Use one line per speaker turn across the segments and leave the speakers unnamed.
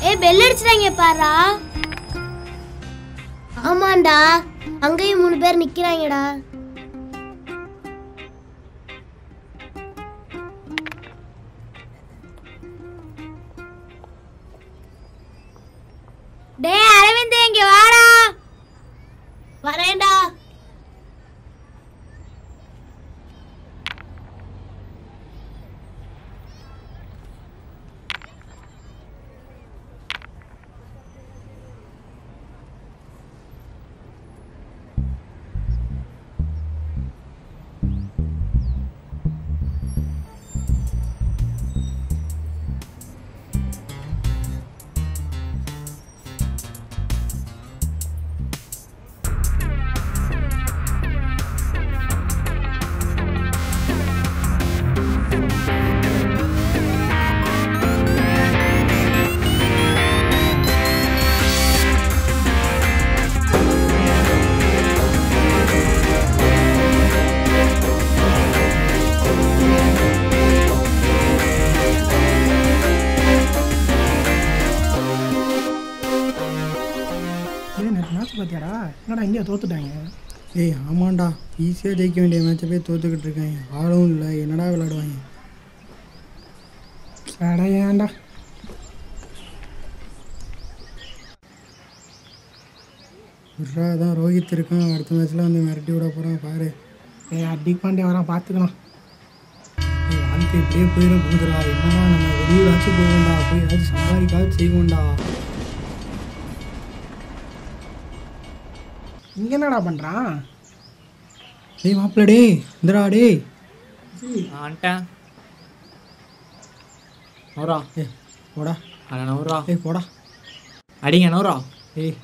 ஏய் பெல் அடிச்சுறாங்க பாரா. ஆமாண்டா, அங்கேயும் 3 பேர் நிக்கிறாங்கடா. டேய் அரவிந்த் இங்க வாடா. வரேன்டா.
பார்த்தியாடா, என்னடா இந்தியா தோத்துட்டாங்க.
ஏய் ஆமாண்டா, ஈஸியாக ஜெயிக்க வேண்டிய மேட்சை போய் தோத்துக்கிட்டு இருக்காங்க. ஆளும் இல்லை, என்னடா விளையாடுவாங்க.
அடா ஏன்டா
விட்றா, தான் ரோஹித் இருக்கான், அடுத்த மேட்ச்சில் வந்து மிரட்டி விட போகிறான் பாரு.
ஹர்திக் பாண்டியா வரான், பார்த்துக்கலாம்.
வாழ்க்கை இப்படியே போயிட போகுதுடா. என்னடா நம்ம வெளியூராச்சும் போவோம்டா, போய் ஏதாச்சும் சம்பாதிக்காச்சும் செய்வோம்டா.
இங்கே என்னடா பண்ணுறான்?
டேய் மாப்பிள்ள, டேய் இந்தடா, டேய்
வந்துட்டேன். நூறா
ஏய் போடா.
அட நூறா.
ஏய் போடா.
அடிங்க நூறா.
ஏய்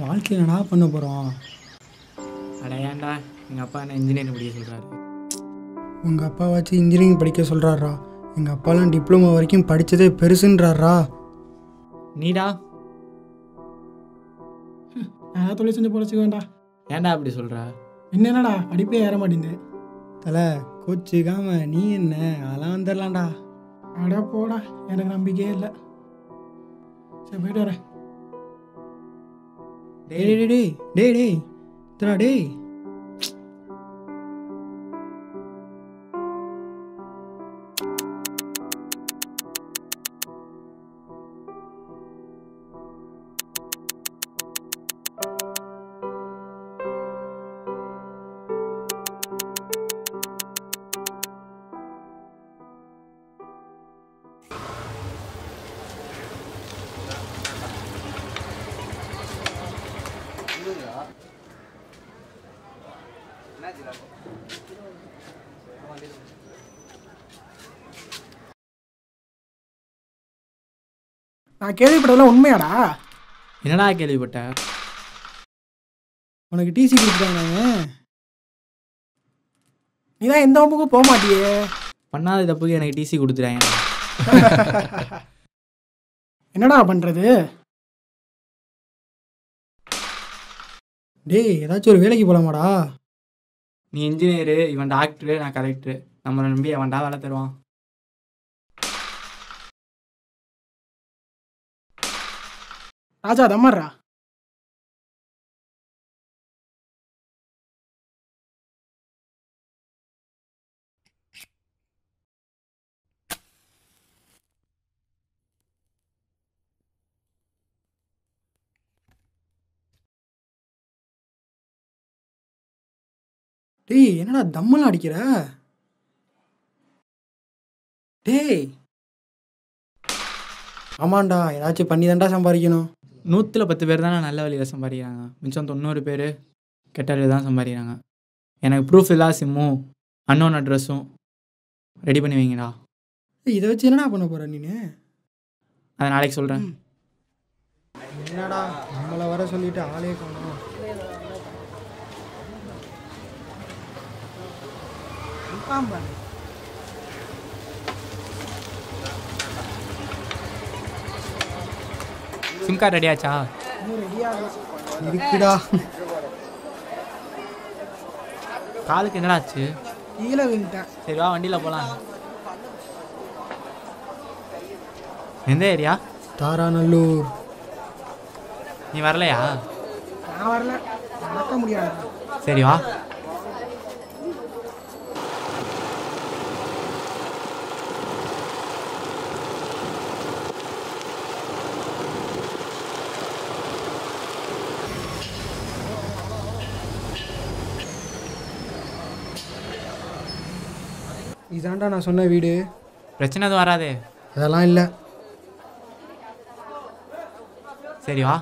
வாழ்க்கையில் என்னடா பண்ண போகிறோம்?
அட ஏன்டா, எங்கள் அப்பா என்ன இன்ஜினியரிங் படிக்க சொல்கிறாரு.
உங்கள் அப்பாவாச்சும் இன்ஜினியரிங் படிக்க சொல்கிறாரா? எங்கள் அப்பாலாம் டிப்ளமோ வரைக்கும் படித்ததே பெருசுன்றாரா?
நீடா
நான் தொழில் செஞ்சு பொழைச்சிக்க வேண்டாம்.
ஏன்டா அப்படி சொல்கிற?
என்னடா படிப்பே ஏற மாட்டேங்குது.
தலை கோச்சிக்காம நீ என்ன, அதெல்லாம் வந்துடலாம்டா.
அட போடா, எனக்கு நம்பிக்கையே இல்லை. சரி போயிட்டு வரேன்.
டேய் டேய் டேய் டேய் டேய் தரா டேய்.
நான் கேள்விப்பட்டதெல்லாம் உண்மையாடா?
என்னடா கேள்விப்பட்ட?
உனக்கு டிசி கொடுத்துட்டாங்க.
நீ தான் எந்த வம்புக்கும் போக மாட்டியே.
பண்ணாத தப்புக்கு எனக்கு டிசி கொடுத்துட்டாங்க.
என்னடா பண்ணுறது?
டேய் ஏதாச்சும் ஒரு வேலைக்கு போகலாமாடா?
நீ இன்ஜினியரு, இவன் டாக்டரு, நான் கலெக்டரு. நம்மளை நம்பி அவன்டா வேலை தருவான்.
ராஜா தம்மர்ரா.
டேய் என்னடா தம்மெல்லாம் அடிக்கிற? டேய் ஆமாண்டா, ஏதாச்சும் பண்ணி தான்டா சம்பாதிக்கணும்.
110 பேர் தானே நல்ல வழியில் சம்பாதிக்கிறாங்க. மிச்சம் 90 பேர் கெட்ட வழியில் தான் சம்பாதிக்கிறாங்க. எனக்கு ப்ரூஃப் இல்லா சிம்மும் அன்னோன் அட்ரஸும் ரெடி பண்ணி வைங்கடா.
இதை வச்சு என்னடா பண்ண போகிற நீ?
அதை நாளைக்கு சொல்கிறேன்.
என்னடா நம்மளை வர சொல்லிட்டு ஆளே காணோம்.
சிம் கார்டு ரெடியாச்சா?
இருக்குடா.
காலுக்கு என்னடா ஆச்சு?
கீழே விழுந்துட்டேன்.
சரி வா வண்டியில் போகலாம். எந்த ஏரியா?
தாராநல்லூர்.
நீ வரலையா?
நான் வரல, நடக்க முடியாது.
சரி வா.
இதாண்டா நான் சொன்ன வீடு.
பிரச்சனை எதுவும் வராதே?
அதெல்லாம் இல்லை.
சரி வா.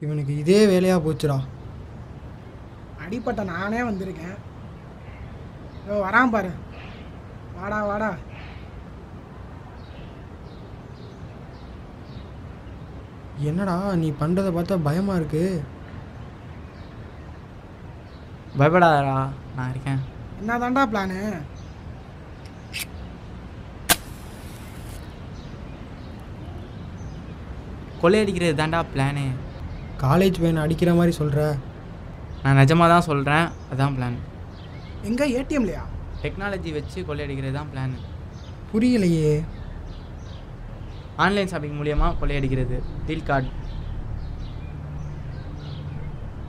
இவனுக்கு இதே வேலையாக போச்சுடா.
அடிப்பட்ட நானே வந்திருக்கேன். வரான் பாரு. வாடா வாடா.
என்னடா நீ பண்ணுறதை பார்த்தா பயமாக இருக்கு.
பயப்படாதடா, நான் இருக்கேன்.
என்ன தாண்டா பிளானு?
கொள்ளையடிக்கிறது தாண்டா பிளானு.
காலேஜ் பையனை அடிக்கிற மாதிரி சொல்கிற?
நான் நிஜமாக தான் சொல்கிறேன், அதான் பிளான்.
எங்கே ஏடிஎம்லையா?
டெக்னாலஜி வச்சு கொள்ளையடிக்கிறது தான் பிளான்.
புரியலையே.
ஆன்லைன் ஷாப்பிங் மூலியமாக கொள்ளையடிக்கிறது. Deal card.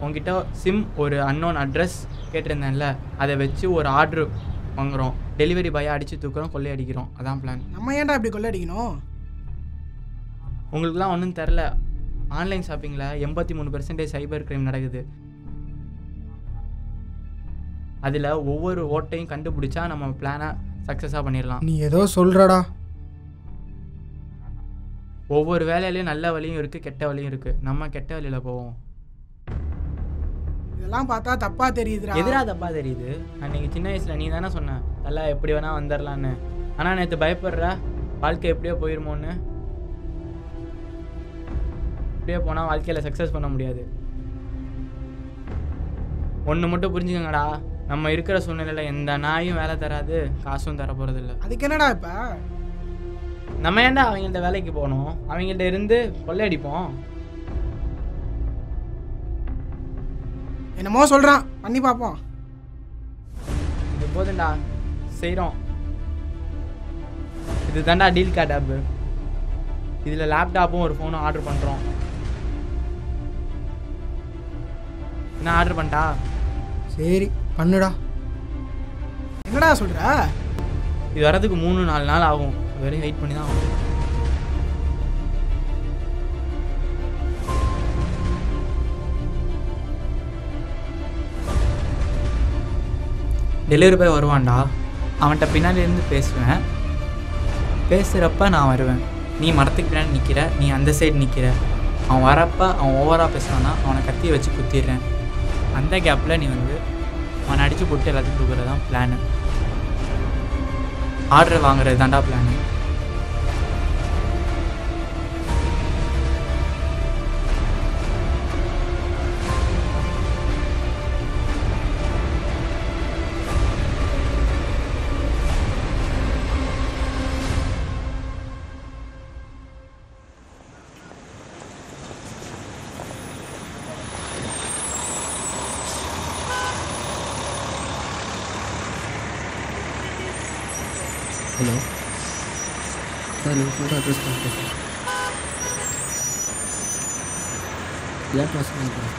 உங்ககிட்ட சிம் ஒரு அன்னோன் அட்ரஸ் கேட்டிருந்தேன்ல, அதை வச்சு ஒரு ஆர்டர் வாங்குகிறோம். டெலிவரி பாயை அடித்து தூக்குறோம், கொள்ளையடிக்கிறோம். அதான் பிளான்.
நம்ம ஏன்டா இப்படி கொள்ளையடிக்கணும்?
உங்களுக்குலாம் ஒன்றும் தெரில. ஆன்லைன் ஷாப்பிங்கில் 83% சைபர் கிரைம் நடக்குது. அதில் ஒவ்வொரு ஓட்டையும் கண்டுபிடிச்சா நம்ம பிளானை சக்ஸஸாக பண்ணிடலாம்.
நீ ஏதோ சொல்கிறடா.
ஒவ்வொரு வேலையிலையும் நல்ல வழியும் இருக்குது, கெட்ட வழியும் இருக்குது. நம்ம கெட்ட வழியில் போவோம்.
இதெல்லாம் பார்த்தா தப்பா தெரியுதுடா.
எதிரா தப்பா தெரியுது? அன்னைக்கு சின்ன வயசில் நீ தானே சொன்ன நல்லா எப்படி வேணால் வந்துடலான்னு. ஆனால் நேற்று பயப்படுற வாழ்க்கை எப்படியோ போயிருமோன்னு. இப்படியே போனால் வாழ்க்கையில் சக்ஸஸ் பண்ண முடியாது. ஒன்று மட்டும் புரிஞ்சுக்கங்கடா, நம்ம இருக்கிற சூழ்நிலையில் எந்த நாயும் வேலை தராது, காசும் தர போகிறதில்ல.
அதுக்கு என்னடா இப்போ?
நம்ம ஏன்டா அவங்கள்ட்ட வேலைக்கு போகணும்? அவங்கள்ட்ட இருந்து கொள்ளையடிப்போம்.
என்னமோ சொல்கிறான், பண்ணி பார்ப்போம்.
இது போதுண்டா, செய்கிறோம். இது தாண்டா டீல் கார்ட் ஆப்பு. இதில் லேப்டாப்பும் ஒரு ஃபோனும் ஆர்டர் பண்ணுறோம். என்ன ஆர்டர் பண்ணிட்டா?
சரி பண்ணுடா.
என்னடா சொல்கிற?
இது வரதுக்கு 3-4 நாள் ஆகும். வெறும் வெயிட் பண்ணி தான் ஆகும். டெலிவரி பாய் வருவான்டா. அவன்கிட்ட பின்னாடி இருந்து பேசுவேன். பேசுகிறப்ப நான் வருவேன். நீ மரத்துக்கு பின்னாடி நிற்கிற, நீ அந்த சைடு நிற்கிற. அவன் வரப்போ அவன் ஓவராக பேசுவான்னா அவனை கத்தியை வச்சு குத்திடுறேன். அந்த கேப்பில் நீ வந்து அவனை அடித்து போட்டு எல்லாத்தையும் தூக்குறது தான் பிளானு. ஆர்டர் வாங்குறது தாண்டா பிளானு.
ஹலோ சார், நீங்கள் சொல்கிற அட்ரஸ் பண்ணுறேன் சார். கிளாஸ் பண்ணிக்கிறேன்.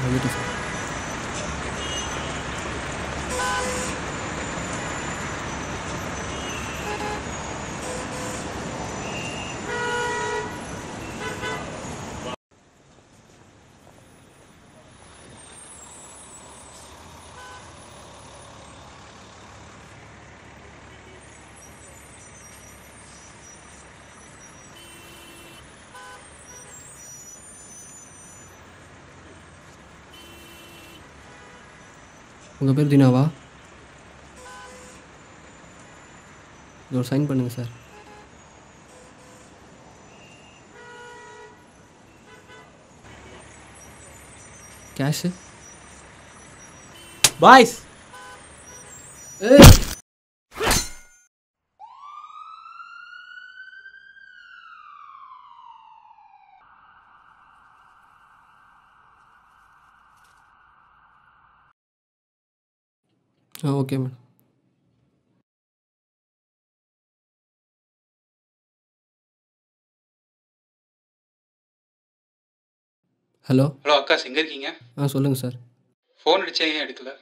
வந்துட்டேன் சார். உங்கள் பேர் தினாவா? இது ஒரு சைன் பண்ணுங்கள் சார். கேஷு
boys.
Okay madam. Hello
hello Akash, எங்கே இருக்கீங்க?
சொல்லுங்கள் சார்.
ஃபோன் அடிச்சா ஏன் எடுக்கல?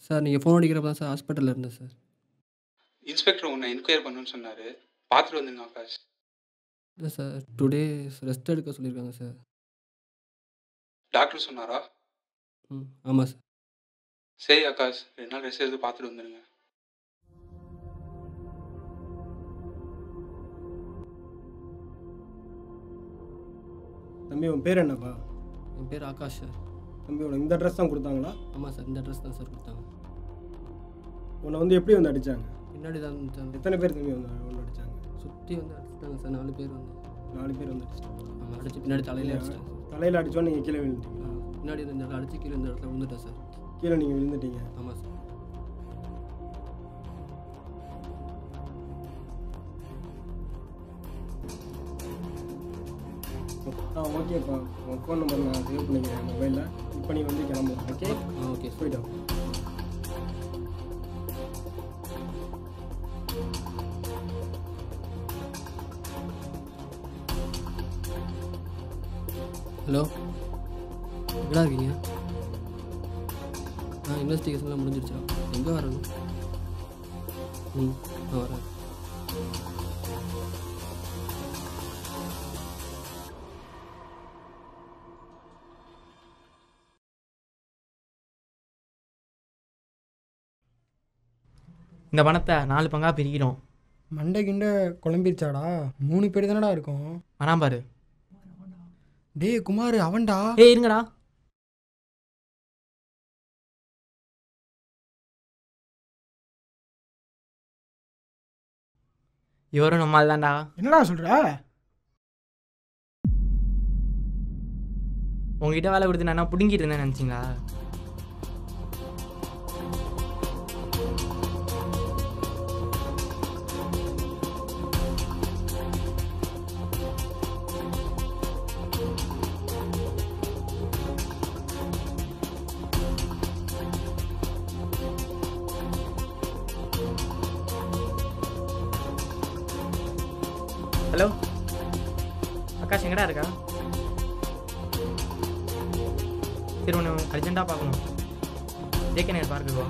சார் நீங்கள் ஃபோன் அடிக்கிறப்ப தான் சார் ஹாஸ்பிட்டலில் இருந்தேன் சார்.
இன்ஸ்பெக்டர் உன்னை என்கொயர் பண்ணணும்னு சொன்னார், பார்த்துட்டு வந்துங்க ஆகாஷ்.
இல்லை சார், டுடே ரெஸ்ட் எடுக்க சொல்லியிருக்காங்க சார்.
டாக்டர் சொன்னாரா?
ஆமாம் சார்.
சரி ஆகாஷ், 2 நாள் ரெஸ்ட் எடுத்து பார்த்துட்டு வந்துடுங்க.
தம்பி உன் பேர் என்னப்பா?
என் பேர் ஆகாஷ் சார்.
தம்பி உனக்கு இந்த அட்ரஸ் தான் கொடுத்தாங்களா?
ஆமாம் சார், இந்த அட்ரஸ் தான் சார் கொடுத்தாங்க.
உன்னை எப்படி அடித்தாங்க?
பின்னாடி தான்
எத்தனை பேர் தம்பி ஒன்று அடித்தாங்க?
சுற்றி அடிச்சிட்டாங்க சார். 4 பேர்
4 பேர் அடிச்சிட்டாங்க.
ஆமாம், அடிச்சு பின்னாடி தலையில அடிச்சிட்டாங்க.
தலையில் அடித்தோன்னு நீங்கள் கீழே விழுந்துட்டீங்களா?
பின்னாடி இந்த அடிச்சு கீழே இந்த இடத்துல விழுந்துட்டேன் சார்.
கீழே நீங்கள் விழுந்துட்டீங்க?
ஆமாம் சார்.
ஓகேப்பா, உன் ஃபோன் நம்பர் நான் சேவ் பண்ணிக்கிறேன் மொபைலில். இப்போ நீ கிளம்புவோம். ஓகே
ஓகே
போய்ட்டோம்.
ஹலோ, எங்கடா இருக்கீங்க? இன்வெஸ்டிகேஷன்லாம் முடிஞ்சிருச்சா? எங்கே வரணும்? நான் வரேன்.
இந்த பணத்தை 4 பங்காக பிரிக்கிறோம்.
மண்டை கிண்டை குழம்பிருச்சாடா? 3 பேர் தானடா இருக்கும்.
வரான் பாரு.
டேய் குமார், அவன்டா.
ஏய் இருங்கடா. இவரும் நம்மால் தான்டா.
என்னடா சொல்ற?
உங்ககிட்ட வேலை கொடுத்து நான் பிடுங்கிட்டு இருந்தேன்னு நினச்சிங்களா? ஹலோ ஆகாஷ், எங்கடா இருக்கா? சரி, ஒன்று அர்ஜென்ட்டாக பார்க்கணும். ஜேகே நகர் பார்க்குவா?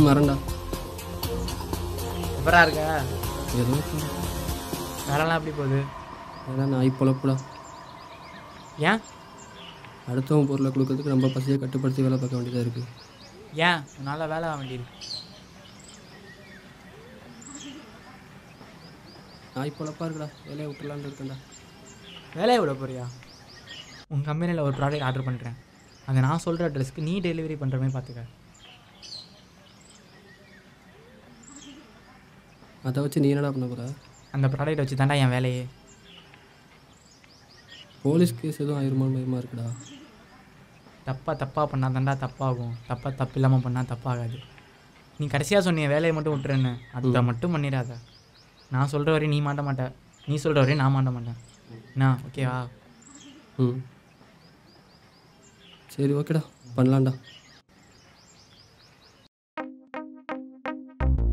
வரேன்டா.
எப்படா இருக்கா?
ஏதோ
வேலைலாம் எப்படி போகுது?
அதெல்லாம் நான் பொழப்புடா.
ஏன்?
அடுத்தவங்க பொருளை கொடுக்கறதுக்கு நம்ம பசியை கட்டுப்படுத்தி வேலை பார்க்க வேண்டியதாக இருக்குது.
ஏன் நல்லா வேலை ஆக வேண்டியிருக்கு?
நான் பொழப்பாக இருக்குடா. வேலையை விட்டுலான்னு இருக்கேன்டா.
வேலையை விட போறியா? உங்கள் கம்பெனியில் ஒரு ப்ராடக்ட் ஆர்டர் பண்ணுறேன். அதை நான் சொல்கிற அட்ரஸ்க்கு நீ டெலிவரி பண்ணுற மாதிரி பார்த்துக்க.
அதை வச்சு நீ என்னடா பண்ண போகிற?
அந்த ப்ராடக்ட் வச்சு தாண்டா என் வேலையே.
போலீஸ் கேஸ் எதுவும் ஆயிருமான்னு பயமாக இருக்குடா.
தப்பாக பண்ணால் தாண்டா தப்பாகும். தப்பு இல்லாமல் பண்ணால் தப்பாகாது. நீ கடைசியாக சொன்னிய வேலையை மட்டும் விட்டுறேன்னு, அதை மட்டும் பண்ணிடாத. நான் சொல்கிற வரையும் நீ மாட்ட மாட்டேன், நீ சொல்கிற வரையும் நான் மாட்ட மாட்டேன். என்ன ஓகேவா?
சரி ஓகேடா, பண்ணலாம்டா.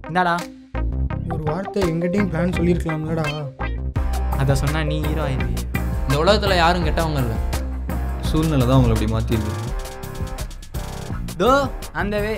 இந்தாடா.
ஒரு வார்த்தை எங்கிட்டையும் பிளான் சொல்லியிருக்கலாம்லடா.
அதை சொன்னால் நீ ஹீரோ ஆயிடுவீ.
இந்த உலகத்தில் யாரும் கெட்டவங்க இல்லை,
சூழ்நிலை தான் அவங்களை அப்படி மாற்றிருக்கு.
தோ அந்த வே